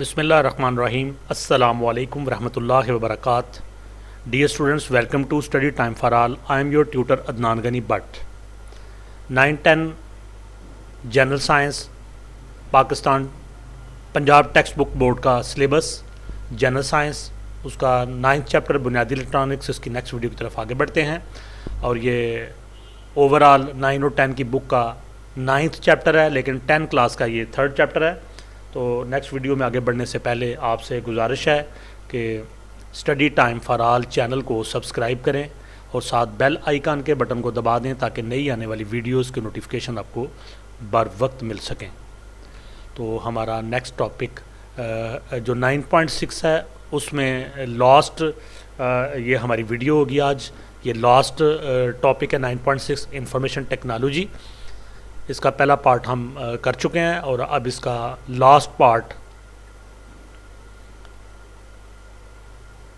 بسم اللہ الرحمن الرحیم. السلام علیکم ورحمۃ اللہ وبرکاتہ. Dear students, welcome to Study Time for All. I am your tutor Adnan Ghani Bhatt. 9-10 General Science Pakistan Punjab text book board کا سلیبس جنرل سائنس اس کا 9th چیپٹر بنیادی الیکٹرانکس. اس کی نیکسٹ ویڈیو کی طرف آگے بڑھتے ہیں اور یہ اوور آل 9 اور 10 کی بک کا 9th چیپٹر ہے، لیکن 10 کلاس کا یہ 3rd چیپٹر ہے. تو نیکسٹ ویڈیو میں آگے بڑھنے سے پہلے آپ سے گزارش ہے کہ study time for all channel کو سبسکرائب کریں اور ساتھ بیل آئیکن کے بٹن کو دبا دیں تاکہ نئی آنے والی ویڈیوز کی نوٹیفیکیشن آپ کو بر وقت مل سکیں. تو ہمارا نیکسٹ ٹاپک جو 9.6 ہے اس میں لاسٹ یہ ہماری ویڈیو ہوگی آج. یہ لاسٹ ٹاپک ہے 9.6 انفارمیشن ٹیکنالوجی. اس کا پہلا پارٹ ہم کر چکے ہیں اور اب اس کا لاسٹ پارٹ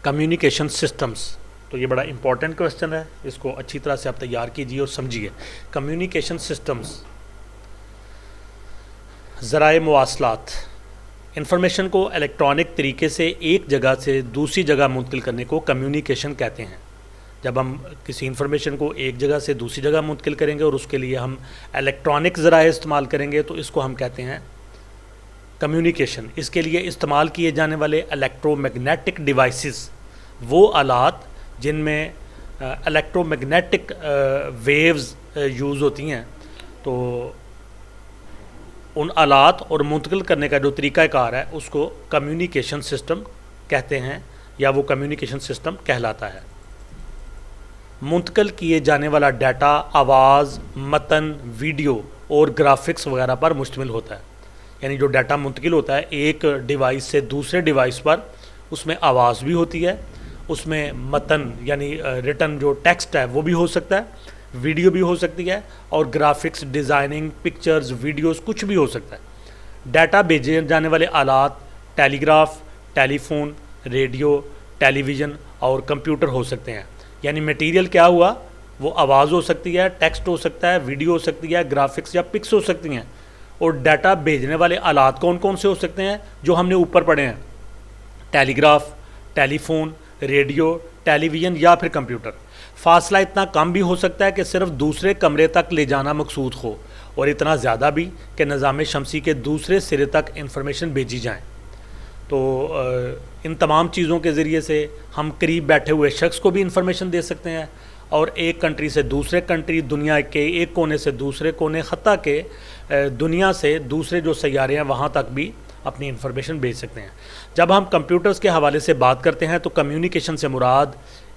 کمیونیکیشن سسٹمز. تو یہ بڑا امپورٹنٹ کویسچن ہے، اس کو اچھی طرح سے آپ تیار کیجیے اور سمجھیے. کمیونیکیشن سسٹمز، ذرائع مواصلات، انفارمیشن کو الیکٹرانک طریقے سے ایک جگہ سے دوسری جگہ منتقل کرنے کو کمیونیکیشن کہتے ہیں. جب ہم کسی انفارمیشن کو ایک جگہ سے دوسری جگہ منتقل کریں گے اور اس کے لیے ہم الیکٹرانک ذرائع استعمال کریں گے تو اس کو ہم کہتے ہیں کمیونیکیشن. اس کے لیے استعمال کیے جانے والے الیکٹرو میگنیٹک ڈیوائسز، وہ آلات جن میں الیکٹرو میگنیٹک ویوز یوز ہوتی ہیں، تو ان آلات اور منتقل کرنے کا جو طریقہ کار ہے اس کو کمیونیکیشن سسٹم کہتے ہیں یا وہ کمیونیکیشن سسٹم کہلاتا ہے. منتقل کیے جانے والا ڈیٹا آواز، متن، ویڈیو اور گرافکس وغیرہ پر مشتمل ہوتا ہے. یعنی جو ڈیٹا منتقل ہوتا ہے ایک ڈیوائس سے دوسرے ڈیوائس پر، اس میں آواز بھی ہوتی ہے، اس میں متن یعنی ریٹن جو ٹیکسٹ ہے وہ بھی ہو سکتا ہے، ویڈیو بھی ہو سکتی ہے، اور گرافکس، ڈیزائننگ، پکچرز، ویڈیوز کچھ بھی ہو سکتا ہے. ڈیٹا بھیجے جانے والے آلات ٹیلی گراف، ٹیلی فون، ریڈیو، ٹیلی ویژن اور کمپیوٹر ہو سکتے ہیں. یعنی میٹیریل کیا ہوا، وہ آواز ہو سکتی ہے، ٹیکسٹ ہو سکتا ہے، ویڈیو ہو سکتی ہے، گرافکس یا پکس ہو سکتی ہیں. اور ڈیٹا بھیجنے والے آلات کون کون سے ہو سکتے ہیں جو ہم نے اوپر پڑھے ہیں؟ ٹیلی گراف، ٹیلی فون، ریڈیو، ٹیلی ویژن یا پھر کمپیوٹر. فاصلہ اتنا کم بھی ہو سکتا ہے کہ صرف دوسرے کمرے تک لے جانا مقصود ہو، اور اتنا زیادہ بھی کہ نظام شمسی کے دوسرے سرے تک انفارمیشن بھیجی جائیں. تو ان تمام چیزوں کے ذریعے سے ہم قریب بیٹھے ہوئے شخص کو بھی انفارمیشن دے سکتے ہیں، اور ایک کنٹری سے دوسرے کنٹری، دنیا کے ایک کونے سے دوسرے کونے، حتیٰ کہ دنیا سے دوسرے جو سیارے ہیں وہاں تک بھی اپنی انفارمیشن بھیج سکتے ہیں. جب ہم کمپیوٹرز کے حوالے سے بات کرتے ہیں تو کمیونیکیشن سے مراد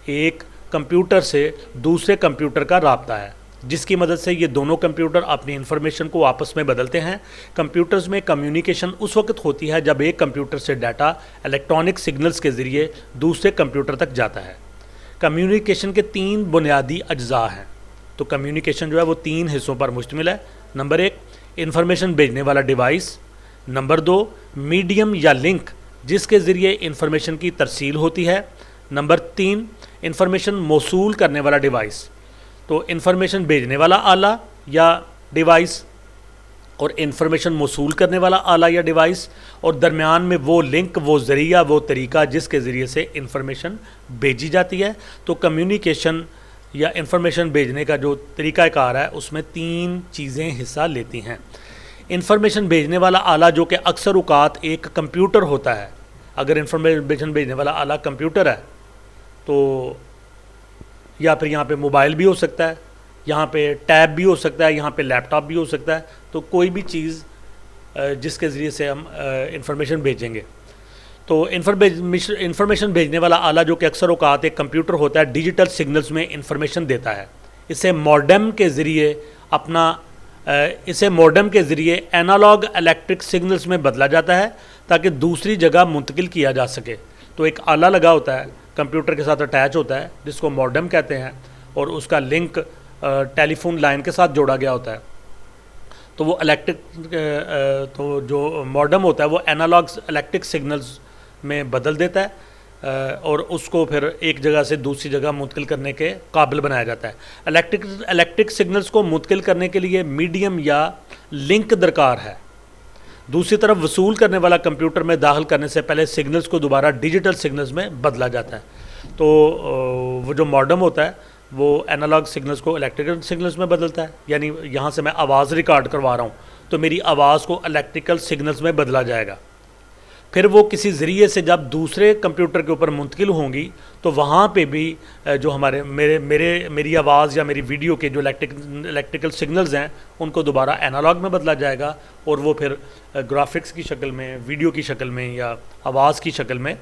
ایک کمپیوٹر سے دوسرے کمپیوٹر کا رابطہ ہے، جس کی مدد سے یہ دونوں کمپیوٹر اپنی انفارمیشن کو آپس میں بدلتے ہیں. کمپیوٹرز میں کمیونیکیشن اس وقت ہوتی ہے جب ایک کمپیوٹر سے ڈیٹا الیکٹرانک سگنلز کے ذریعے دوسرے کمپیوٹر تک جاتا ہے. کمیونیکیشن کے 3 بنیادی اجزاء ہیں. تو کمیونیکیشن جو ہے وہ 3 حصوں پر مشتمل ہے. نمبر 1 انفارمیشن بھیجنے والا ڈیوائس. نمبر 2 میڈیم یا لنک جس کے ذریعے انفارمیشن کی ترسیل ہوتی ہے. نمبر 3 انفارمیشن موصول کرنے والا ڈیوائس. تو انفارمیشن بھیجنے والا آلہ یا ڈیوائس اور انفارمیشن موصول کرنے والا آلہ یا ڈیوائس، اور درمیان میں وہ لنک، وہ ذریعہ، وہ طریقہ جس کے ذریعے سے انفارمیشن بھیجی جاتی ہے. تو کمیونیکیشن یا انفارمیشن بھیجنے کا جو طریقہ کار ہے اس میں 3 چیزیں حصہ لیتی ہیں. انفارمیشن بھیجنے والا آلہ جو کہ اکثر اوقات ایک کمپیوٹر ہوتا ہے. اگر انفارمیشن بھیجنے والا آلہ کمپیوٹر ہے تو یا پھر یہاں پہ موبائل بھی ہو سکتا ہے، یہاں پہ ٹیب بھی ہو سکتا ہے، یہاں پہ لیپ ٹاپ بھی ہو سکتا ہے. تو کوئی بھی چیز جس کے ذریعے سے ہم انفارمیشن بھیجیں گے. تو انفارمیشن بھیجنے والا آلہ جو کہ اکثر اوقات ایک کمپیوٹر ہوتا ہے ڈیجیٹل سگنلز میں انفارمیشن دیتا ہے. اسے موڈم کے ذریعے اینالاگ الیکٹرک سگنلز میں بدلا جاتا ہے تاکہ دوسری جگہ منتقل کیا جا سکے. تو ایک آلہ لگا ہوتا ہے، کمپیوٹر کے ساتھ اٹیچ ہوتا ہے جس کو موڈم کہتے ہیں، اور اس کا لنک ٹیلی فون لائن کے ساتھ جوڑا گیا ہوتا ہے. تو وہ تو جو موڈم ہوتا ہے وہ اینالاگ الیکٹرک سگنلز میں بدل دیتا ہے اور اس کو پھر ایک جگہ سے دوسری جگہ منتقل کرنے کے قابل بنایا جاتا ہے. الیکٹرک سگنلز کو منتقل کرنے کے لیے میڈیم یا لنک درکار ہے दूसरी तरफ वसूल करने वाला कंप्यूटर में दाखिल करने से पहले सिग्नल्स को दोबारा डिजिटल सिग्नल्स में बदला जाता है। तो वो जो मॉडेम होता है वो एनालॉग सिग्नल्स को इलेक्ट्रिकल सिग्नल्स में बदलता है, यानी यहाँ से मैं आवाज़ रिकॉर्ड करवा रहा हूँ तो मेरी आवाज़ को इलेक्ट्रिकल सिग्नल्स में बदला जाएगा। फिर वो किसी ज़रिए से जब दूसरे कंप्यूटर के ऊपर मुंतकिल होंगी तो वहाँ पे भी जो हमारे मेरी आवाज़ या मेरी वीडियो के जो इलेक्ट्रिकल सिग्नल्स हैं उनको दोबारा एनालॉग में बदला जाएगा और वो फिर ग्राफिक्स की शक्ल में, वीडियो की शक्ल में या आवाज़ की शक्ल में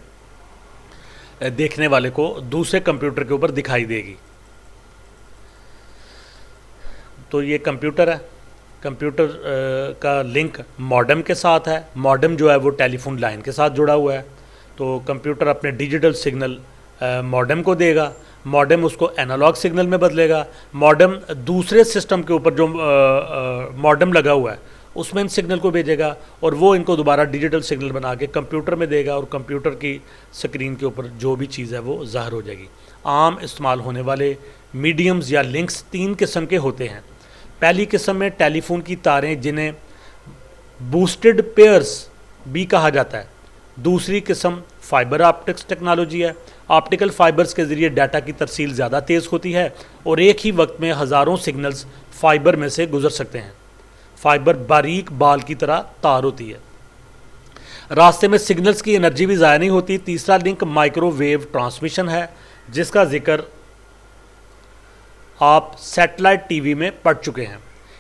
देखने वाले को दूसरे कंप्यूटर के ऊपर दिखाई देगी। तो ये कंप्यूटर है, कंप्यूटर का लिंक मॉडेम के साथ है। मॉडेम जो है वो टेलीफोन लाइन के साथ जुड़ा हुआ है। तो कंप्यूटर अपने डिजिटल सिग्नल मॉडेम को देगा, मॉडेम उसको एनालॉग सिग्नल में बदलेगा, मॉडेम दूसरे सिस्टम के ऊपर जो मॉडेम लगा हुआ है उसमें इन सिग्नल को भेजेगा और वो इनको दोबारा डिजिटल सिग्नल बना के कंप्यूटर में देगा और कंप्यूटर की स्क्रीन के ऊपर जो भी चीज़ है वो ज़ाहिर हो जाएगी। आम इस्तेमाल होने वाले मीडियम्स या लिंक्स 3 किस्म के होते हैं। पहली किस्म में टेलीफोन की तारें जिन्हें बूस्टेड पेयर्स भी कहा जाता है। दूसरी किस्म फाइबर ऑप्टिक्स टेक्नोलॉजी है। ऑप्टिकल फाइबर्स के ज़रिए डाटा की तरसील ज़्यादा तेज़ होती है और एक ही वक्त में हज़ारों सिग्नल्स फाइबर में से गुजर सकते हैं। फाइबर बारीक बाल की तरह तार होती है, रास्ते में सिग्नल्स की एनर्जी भी ज़ाया नहीं होती। तीसरा लिंक माइक्रोवेव ट्रांसमिशन है जिसका जिक्र आप सैटेलाइट टीवी में पढ़ चुके हैं।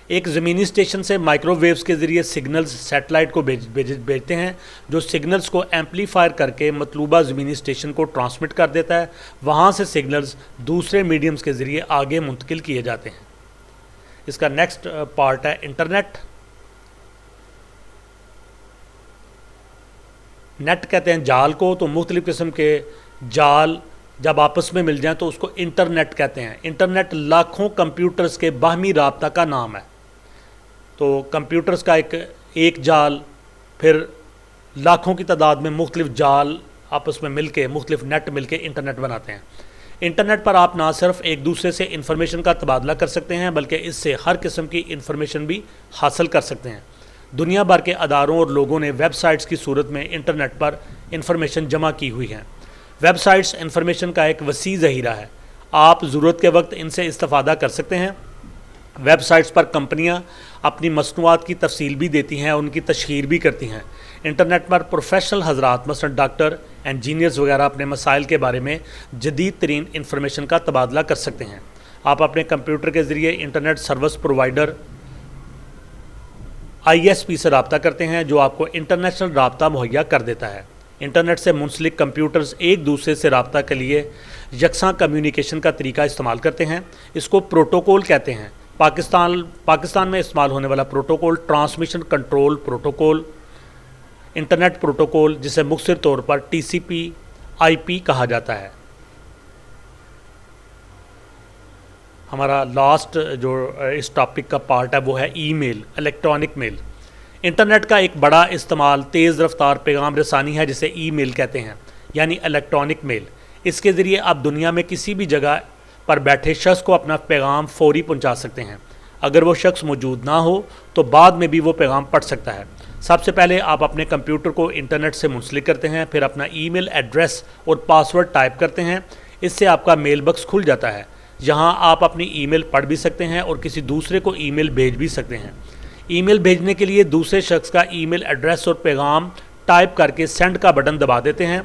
एक ज़मीनी स्टेशन से माइक्रोवेव्स के ज़रिए सिग्नल्स सैटेलाइट को भेजते हैं जो सिग्नल्स को एम्पलीफायर करके मतलूबा ज़मीनी स्टेशन को ट्रांसमिट कर देता है। वहाँ से सिग्नल्स दूसरे मीडियम्स के ज़रिए आगे मुंतकिल किए जाते हैं। इसका नेक्स्ट पार्ट है इंटरनेट। नेट कहते हैं जाल को, तो मुख्तलिफ़ किस्म के जाल जब आपस में मिल जाएं तो उसको इंटरनेट कहते हैं। इंटरनेट लाखों कंप्यूटर्स के बाहमी राब्ता का नाम है। तो कंप्यूटर्स का एक जाल, फिर लाखों की तादाद में मुख्तलिफ जाल आपस में मिल के मुख्तलिफ नेट मिल के इंटरनेट बनाते हैं। इंटरनेट पर आप ना सिर्फ एक दूसरे से इंफॉर्मेशन का तबादला कर सकते हैं बल्कि इससे हर किस्म की इंफॉर्मेशन भी हासिल कर सकते हैं। दुनिया भर के अदारों और लोगों ने वेबसाइट्स की सूरत में इंटरनेट पर इंफॉर्मेशन जमा की हुई हैं। वेबसाइट्स इंफॉर्मेशन का एक वसी ज़हीरा है, आप ज़रूरत के वक्त इनसे इस्तेफ़ादा कर सकते हैं। वेबसाइट्स पर कंपनियां अपनी मसनूआत की तफसील भी देती हैं, उनकी तशहीर भी करती हैं। इंटरनेट पर प्रोफेशनल हजरात मसलन डॉक्टर, इंजीनियर्स वगैरह अपने मसाइल के बारे में जदीद तरीन इंफॉर्मेशन का तबादला कर सकते हैं। आप अपने कंप्यूटर के ज़रिए इंटरनेट सर्विस प्रोवाइडर ISP से रब्ता करते हैं जो आपको इंटरनेशनल रब्ता मुहैया कर देता है। इंटरनेट से मुंसलिक कंप्यूटर्स एक दूसरे से रब्ता के लिए यकसा कम्युनिकेशन का तरीका इस्तेमाल करते हैं। इसको प्रोटोकॉल कहते हैं। पाकिस्तान में इस्तेमाल होने वाला protocol transmission control protocol, internet protocol जिसे मुख्तसर तौर पर TCP/IP कहा जाता है। हमारा लास्ट जो इस टॉपिक का पार्ट है वो है ईमेल, इलेक्ट्रॉनिक मेल। इंटरनेट का एक बड़ा इस्तेमाल तेज़ रफ्तार पैगाम रसानी है जिसे ईमेल कहते हैं, यानी इलेक्ट्रॉनिक मेल। इसके ज़रिए आप दुनिया में किसी भी जगह पर बैठे शख्स को अपना पैगाम फौरी पहुंचा सकते हैं। अगर वो शख्स मौजूद ना हो तो बाद में भी वो पैगाम पढ़ सकता है। सबसे पहले आप अपने कंप्यूटर को इंटरनेट से मुंसलिक करते हैं, फिर अपना ईमेल एड्रेस और पासवर्ड टाइप करते हैं। इससे आपका मेल बक्स खुल जाता है, जहां आप अपनी ईमेल पढ़ भी सकते हैं और किसी दूसरे को ईमेल भेज भी सकते हैं। ईमेल भेजने के लिए दूसरे शख्स का ईमेल एड्रेस और पैगाम टाइप करके सेंड का बटन दबा देते हैं।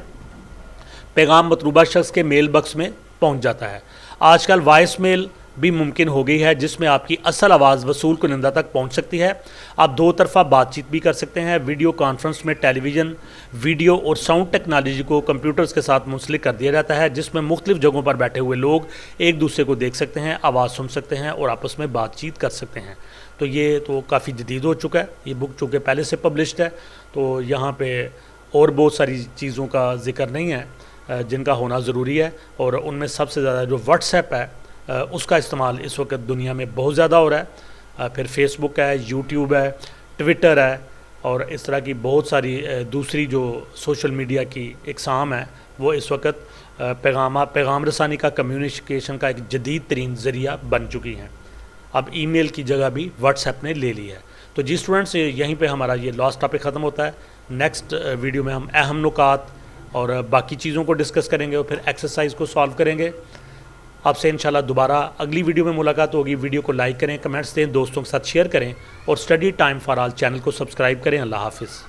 पैगाम मतलूबा शख्स के मेल बक्स में पहुंच जाता है। आजकल वॉइस मेल भी मुमकिन हो गई है जिसमें आपकी असल आवाज़ वसूल कुनिंदा तक पहुंच सकती है। आप दो तरफा बातचीत भी कर सकते हैं। वीडियो कॉन्फ्रेंस में टेलीविज़न, वीडियो और साउंड टेक्नोलॉजी को कंप्यूटर्स के साथ मुंसलिक कर दिया जाता है जिसमें मुख्तलिफ जगहों पर बैठे हुए लोग एक दूसरे को देख सकते हैं, आवाज़ सुन सकते हैं और आपस में बातचीत कर सकते हैं। तो ये तो काफ़ी जदीद हो चुका है। ये बुक चूँकि पहले से पब्लिश्ड है तो यहाँ पर और बहुत सारी चीज़ों का जिक्र नहीं है जिनका होना ज़रूरी है। और उनमें सबसे ज़्यादा जो व्हाट्सएप है उसका इस्तेमाल इस वक्त दुनिया में बहुत ज़्यादा हो रहा है। फिर फेसबुक है, यूट्यूब है, ट्विटर है और इस तरह की बहुत सारी दूसरी जो सोशल मीडिया की इकसाम है वो इस वक्त पैगाम रसानी का, कम्युनिकेशन का एक जदीद तरीन ज़रिया बन चुकी हैं। اب ای میل کی جگہ بھی واٹس ایپ نے لے لی ہے. تو جی اسٹوڈنٹس یہیں پہ ہمارا یہ لاسٹ ٹاپک ختم ہوتا ہے. نیکسٹ ویڈیو میں ہم اہم نکات اور باقی چیزوں کو ڈسکس کریں گے اور پھر ایکسرسائز کو سالو کریں گے. آپ سے انشاءاللہ دوبارہ اگلی ویڈیو میں ملاقات ہوگی. ویڈیو کو لائک کریں, کمنٹس دیں, دوستوں کے ساتھ شیئر کریں اور study time for all channel کو سبسکرائب کریں. اللہ حافظ.